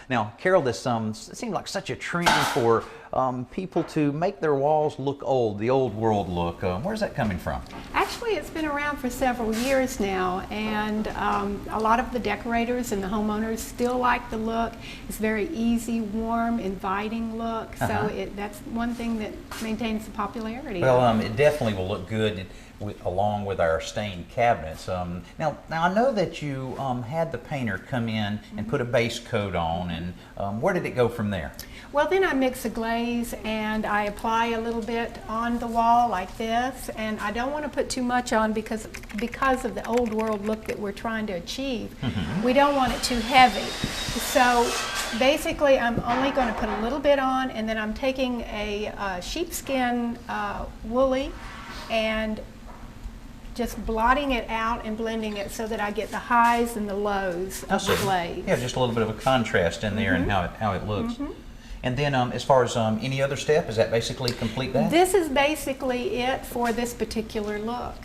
Now, Carol, this seems like such a trend for people to make their walls look old, the old world look. Where's that coming from? Actually, it's been around for several years now, and a lot of the decorators and the homeowners still like the look. It's very easy, warm, inviting look, so that's one thing that maintains the popularity. Well, it definitely will look good along with our stained cabinets. Now I know that you had the painter come in and put a base coat on, and where did it go from there? Well, then I mix a glaze and I apply a little bit on the wall like this, and I don't want to put too much on because of the old world look that we're trying to achieve. We don't want it too heavy. So basically I'm only going to put a little bit on, and then I'm taking a sheepskin woolly and just blotting it out and blending it so that I get the highs and the lows of the glaze. Yeah, just a little bit of a contrast in there and how it looks. And then as far as any other step, is that basically complete that? This is basically it for this particular look.